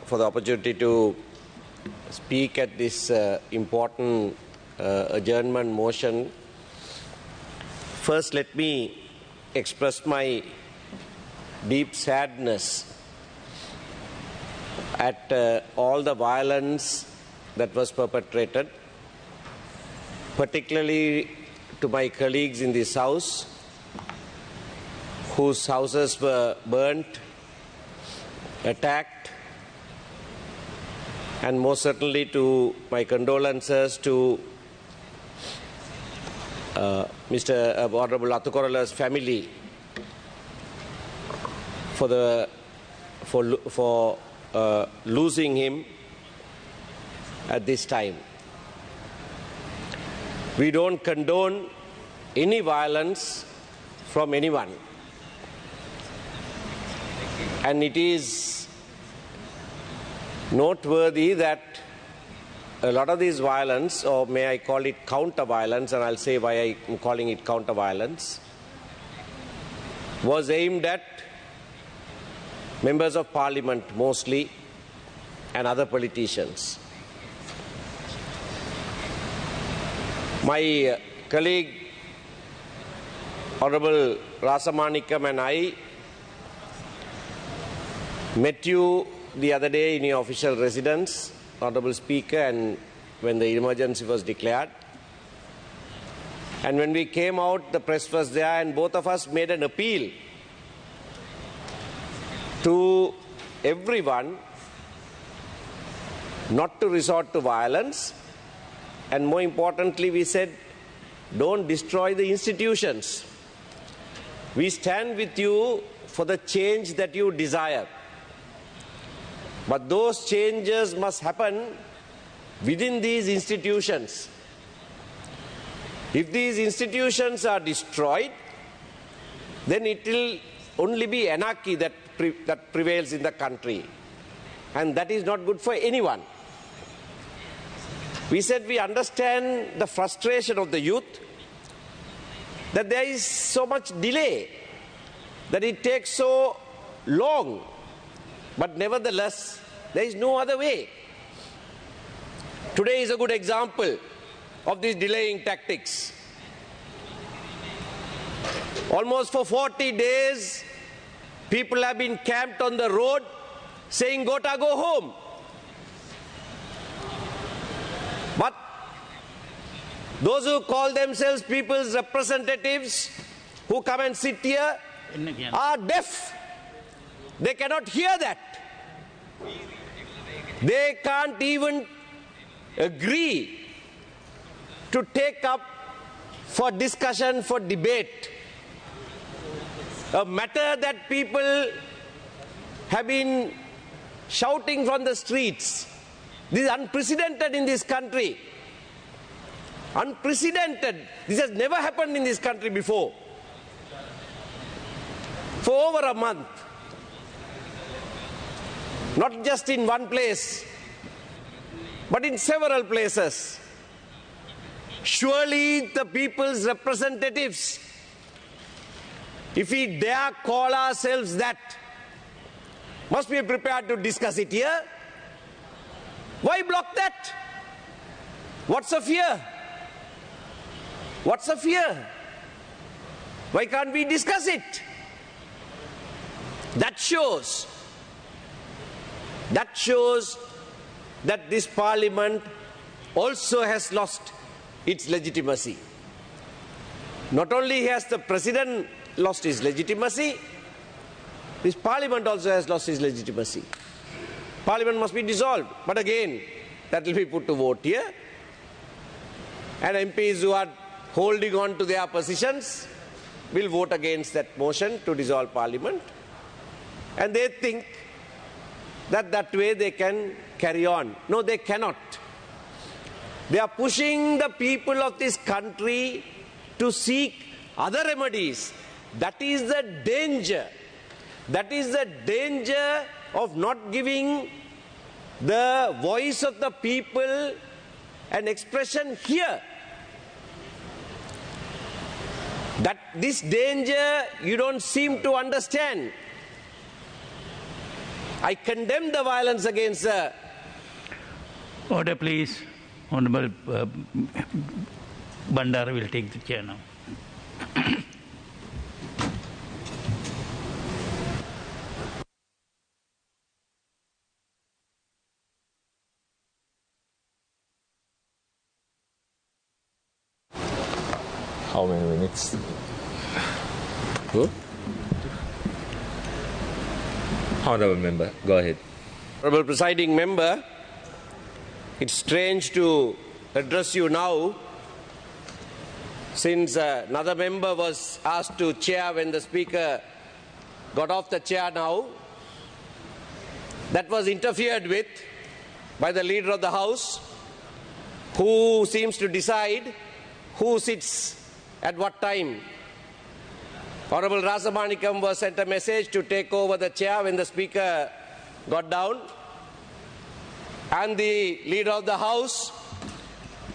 for the opportunity to speak at this important adjournment motion. First, let me express my deep sadness at all the violence that was perpetrated, particularly to my colleagues in this house whose houses were burnt, attacked, and most certainly to my condolences to Mr. Honorable Athukorala's family for losing him at this time. We don't condone any violence from anyone. And it is noteworthy that a lot of this violence, or may I call it counter-violence, and I'll say why I am calling it counter-violence, was aimed at members of parliament mostly and other politicians. My colleague Honorable Rasamanikam and I met you the other day in your official residence, Honorable Speaker, and when the emergency was declared. And when we came out, the press was there, and both of us made an appeal to everyone not to resort to violence, and more importantly, we said, don't destroy the institutions. We stand with you for the change that you desire. But those changes must happen within these institutions. If these institutions are destroyed, then it will only be anarchy that prevails in the country. And that is not good for anyone. We said we understand the frustration of the youth, that there is so much delay, that it takes so long. But nevertheless, there is no other way. Today is a good example of these delaying tactics. Almost for 40 days, people have been camped on the road saying, Gota, go home. But those who call themselves people's representatives, who come and sit here, are deaf. They cannot hear that. They can't even agree to take up for discussion, for debate, a matter that people have been shouting from the streets. This is unprecedented in this country. Unprecedented. This has never happened in this country before. For over a month. Not just in one place, but in several places. Surely the people's representatives, if we dare call ourselves that, must be prepared to discuss it here. Why block that? What's the fear? What's the fear? Why can't we discuss it? That shows that this parliament also has lost its legitimacy. Not only has the president lost his legitimacy, this parliament also has lost its legitimacy. Parliament must be dissolved. But again, that will be put to vote here. And MPs who are holding on to their positions will vote against that motion to dissolve parliament. And they think that way they can carry on. No, they cannot. They are pushing the people of this country to seek other remedies. That is the danger. That is the danger of not giving the voice of the people an expression here. That this danger you don't seem to understand. I condemn the violence against the... Order, please. Honorable Bandara will take the chair now. How many minutes? Who? Honorable member, go ahead. Honorable presiding member, it's strange to address you now since another member was asked to chair when the speaker got off the chair now. That was interfered with by the leader of the house, who seems to decide who sits at what time. Honorable Rasamanikam was sent a message to take over the chair when the speaker got down, and the leader of the house.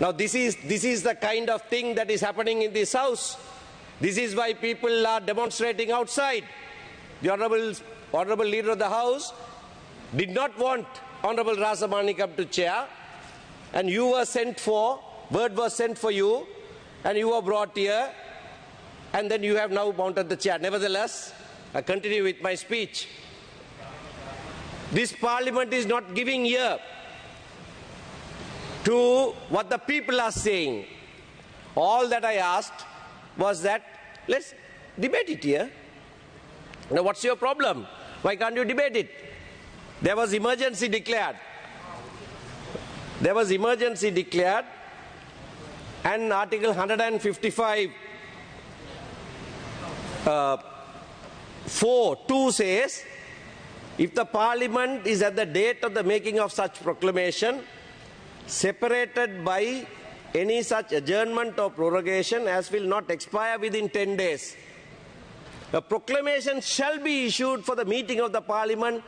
Now this is the kind of thing that is happening in this house. This is why people are demonstrating outside. The honorable leader of the house did not want Honorable Rasamanikam to chair, and you were sent for, word was sent for you, and you were brought here, and then you have now mounted the chair. Nevertheless, I continue with my speech. This parliament is not giving ear to what the people are saying. All that I asked was that, let's debate it here. Now what's your problem? Why can't you debate it? There was emergency declared. There was emergency declared, and Article 155 4(2) says, if the parliament is at the date of the making of such proclamation separated by any such adjournment or prorogation as will not expire within 10 days, a proclamation shall be issued for the meeting of the parliament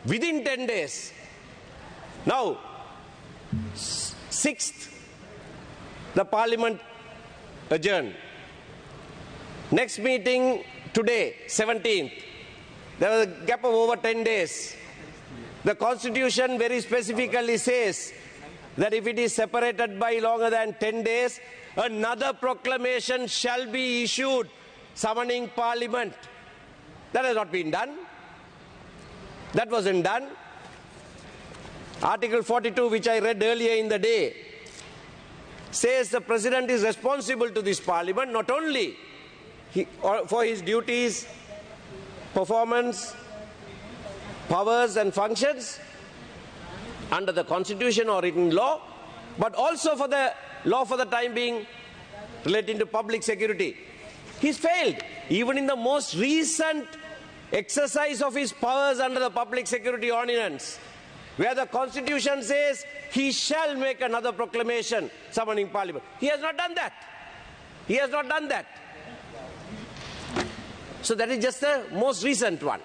within 10 days. Now, 6th, the parliament adjourned. Next meeting today, 17th. There was a gap of over 10 days. The Constitution very specifically says that if it is separated by longer than 10 days, another proclamation shall be issued summoning Parliament. That has not been done. That wasn't done. Article 42, which I read earlier in the day, says the President is responsible to this Parliament, not only for his duties, performance, powers and functions under the Constitution or written law, but also for the law for the time being relating to public security. He's failed. Even in the most recent exercise of his powers under the Public Security Ordinance, where the Constitution says he shall make another proclamation summoning Parliament. He has not done that. He has not done that. So that is just the most recent one.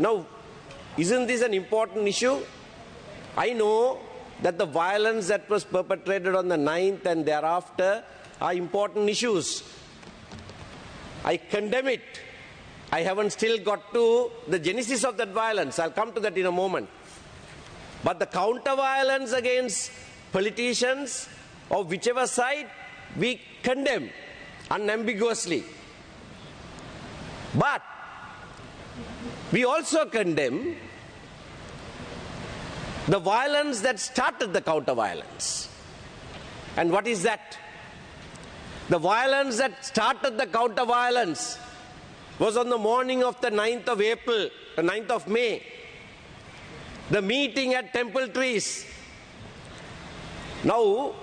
Now, isn't this an important issue? I know that the violence that was perpetrated on the 9th and thereafter are important issues. I condemn it. I haven't still got to the genesis of that violence. I'll come to that in a moment. But the counter-violence against politicians of whichever side, we condemn unambiguously. But we also condemn the violence that started the counter-violence. And what is that? The violence that started the counter-violence was on the morning of the 9th of April, the 9th of May, the meeting at Temple Trees. Now,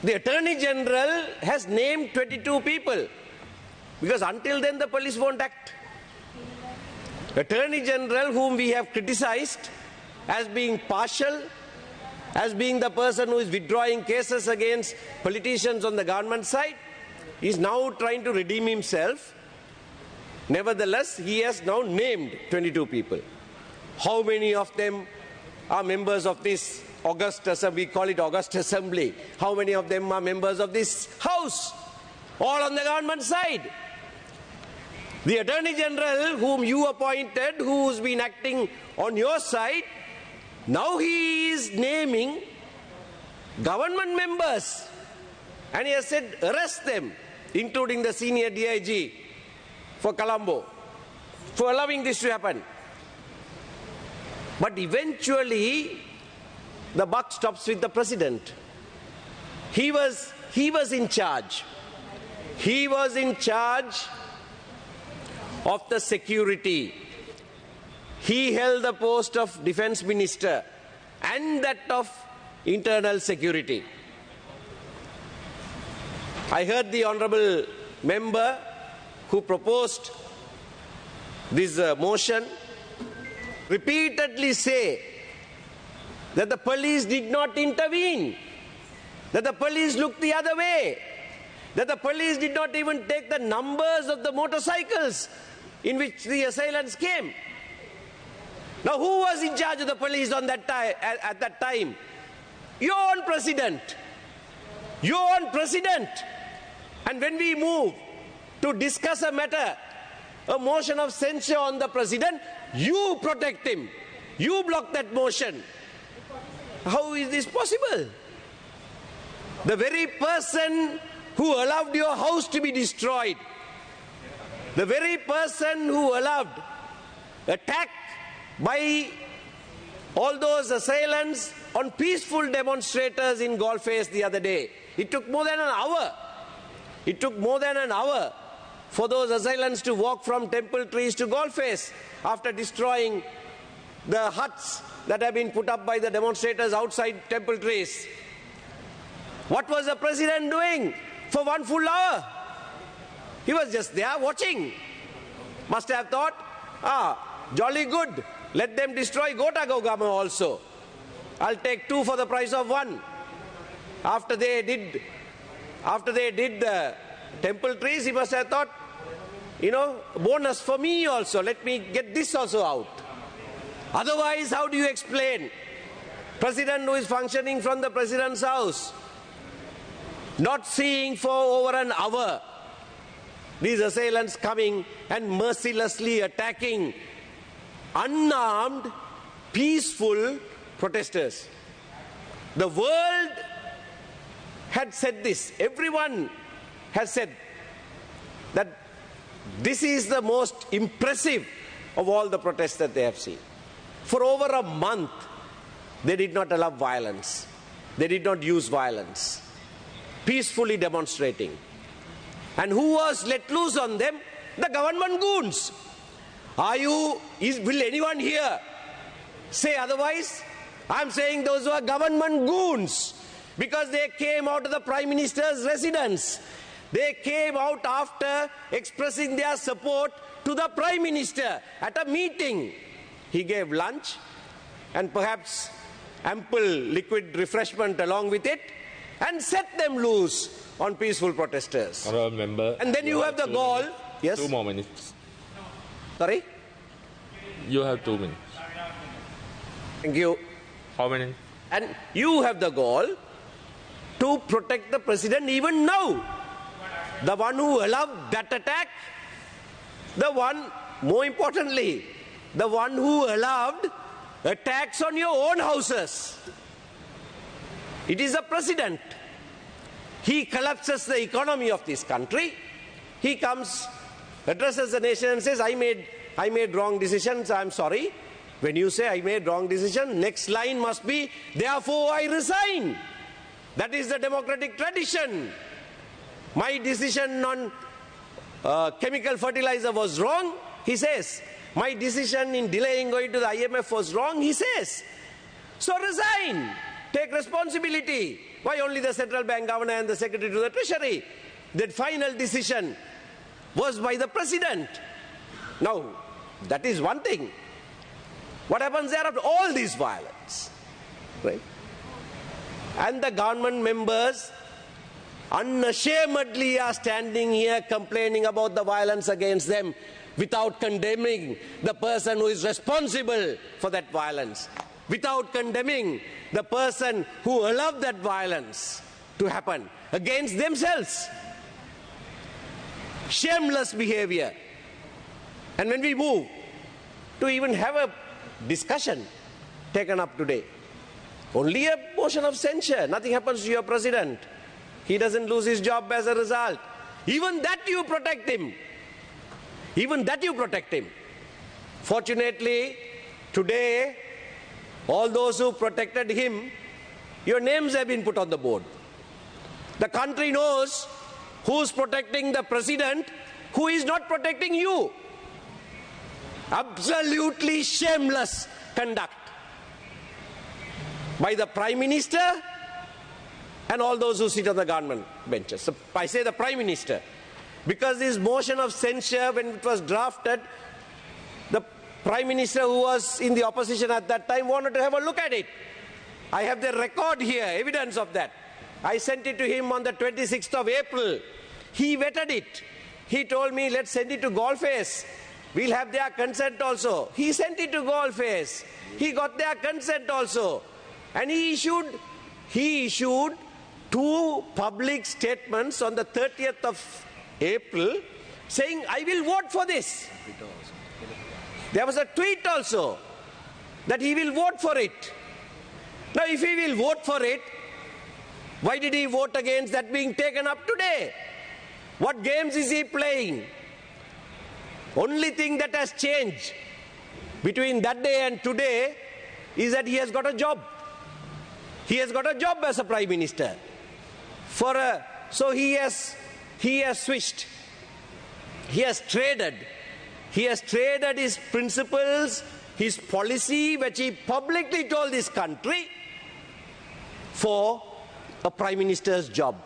the Attorney General has named 22 people, because until then the police won't act. Attorney General, whom we have criticized as being partial, as being the person who is withdrawing cases against politicians on the government side, is now trying to redeem himself. Nevertheless, he has now named 22 people. How many of them are members of this August Assembly? We call it August Assembly. How many of them are members of this House? All on the government side. The Attorney General whom you appointed, who's been acting on your side, now he is naming government members. And he has said, arrest them, including the senior DIG for Colombo, for allowing this to happen. But eventually, the buck stops with the president. He was in charge. He was in charge of the security. He held the post of defense minister and that of internal security. I heard the honorable member who proposed this motion repeatedly say that the police did not intervene, that the police looked the other way, that the police did not even take the numbers of the motorcycles in which the assailants came. Now, who was in charge of the police on that at that time? Your own president. Your own president. And when we move to discuss a matter, a motion of censure on the president, you protect him. You block that motion. How is this possible? The very person who allowed your house to be destroyed, the very person who allowed attack by all those assailants on peaceful demonstrators in Golface the other day. It took more than an hour. It took more than an hour for those assailants to walk from Temple Trees to Golface after destroying the huts that have been put up by the demonstrators outside Temple Trees. What was the president doing for 1 full hour? He was just there watching. Must have thought, jolly good. Let them destroy Gotagogama also. I'll take 2 for the price of 1. After they did the Temple Trees, he must have thought, bonus for me also. Let me get this also out. Otherwise, how do you explain president who is functioning from the president's house, not seeing for over an hour these assailants coming and mercilessly attacking unarmed, peaceful protesters? The world had said this. Everyone has said that this is the most impressive of all the protests that they have seen. For over a month, they did not allow violence. They did not use violence. Peacefully demonstrating. And who was let loose on them? The government goons. Will anyone here say otherwise? I'm saying those who are government goons, because they came out of the Prime Minister's residence. They came out after expressing their support to the Prime Minister at a meeting. He gave lunch and perhaps ample liquid refreshment along with it and set them loose on peaceful protesters. Honourable member. And then you have the gall. Yes? 2 more minutes. Sorry? You have 2 minutes. Thank you. How many? And you have the gall to protect the president even now. The one who allowed that attack, the one, more importantly, the one who allowed attacks on your own houses. It is the president. He collapses the economy of this country. He comes, addresses the nation and says, I made wrong decisions, I'm sorry. When you say I made wrong decision, next line must be, therefore I resign. That is the democratic tradition. My decision on chemical fertilizer was wrong, he says. My decision in delaying going to the IMF was wrong, he says. So resign. Take responsibility. Why only the central bank governor and the secretary to the treasury? That final decision was by the president. Now, that is one thing. What happens there after all this violence? Right? And the government members unashamedly are standing here complaining about the violence against them without condemning the person who is responsible for that violence, without condemning the person who allowed that violence to happen against themselves. Shameless behavior. And when we move to even have a discussion taken up today, only a motion of censure, nothing happens to your president. He doesn't lose his job as a result. Even that you protect him. Even that you protect him. Fortunately, today, all those who protected him, your names have been put on the board. The country knows who's protecting the president, who is not protecting you. Absolutely shameless conduct by the Prime Minister and all those who sit on the government benches. So I say the Prime Minister, because this motion of censure, when it was drafted, the Prime Minister, who was in the opposition at that time, wanted to have a look at it. I have the record here, evidence of that. I sent it to him on the 26th of April. He vetted it. He told me, let's send it to Golface. We'll have their consent also. He sent it to Golface. He got their consent also. And he issued 2 public statements on the 30th of April saying, I will vote for this. There was a tweet also that he will vote for it. Now, if he will vote for it, why did he vote against that being taken up today? What games is he playing? Only thing that has changed between that day and today is that he has got a job. He has got a job as a Prime Minister. So he has switched. He has traded. He has traded his principles, his policy, which he publicly told this country, for a Prime Minister's job.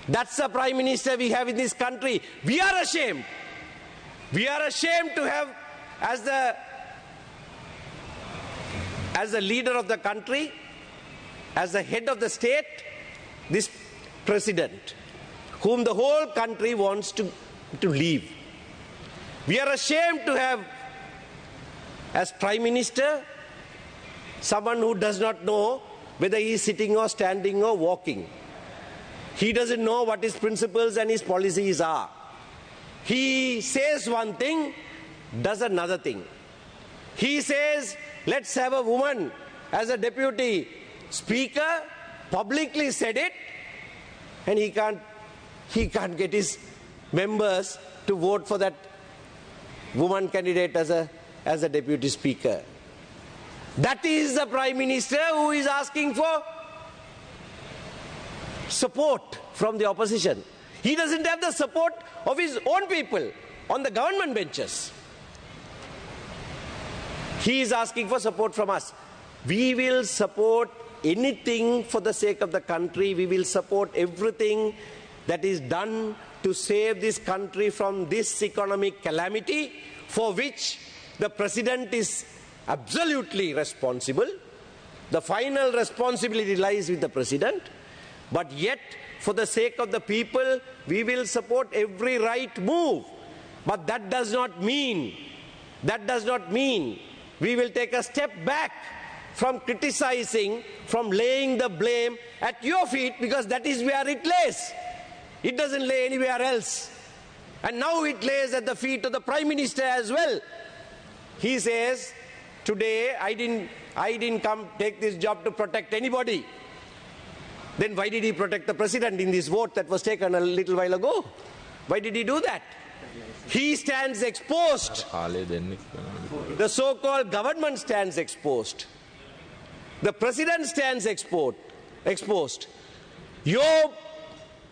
That's the Prime Minister we have in this country. We are ashamed. We are ashamed to have, as the leader of the country, as the head of the state, this president, whom the whole country wants to leave. We are ashamed to have, as Prime Minister, someone who does not know whether he is sitting or standing or walking. He doesn't know what his principles and his policies are. He says one thing, does another thing. He says, let's have a woman as a deputy speaker, publicly said it, and he can't get his members to vote for that woman candidate as a deputy speaker. That is the Prime Minister who is asking for support from the opposition. He doesn't have the support of his own people on the government benches. He is asking for support from us. We will support anything for the sake of the country. We will support everything that is done to save this country from this economic calamity, for which the President is absolutely responsible. The final responsibility lies with the President. But yet, for the sake of the people, we will support every right move. But that does not mean we will take a step back from criticizing, from laying the blame at your feet, because that is where it lays. It doesn't lay anywhere else. And now it lays at the feet of the Prime Minister as well. He says, today I didn't come take this job to protect anybody. Then why did he protect the President in this vote that was taken a little while ago? Why did he do that? He stands exposed. The so-called government stands exposed. The President stands exposed. Your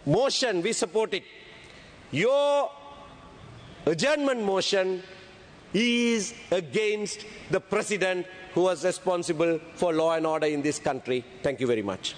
motion, we support it. Your adjournment motion is against the President, who was responsible for law and order in this country. Thank you very much.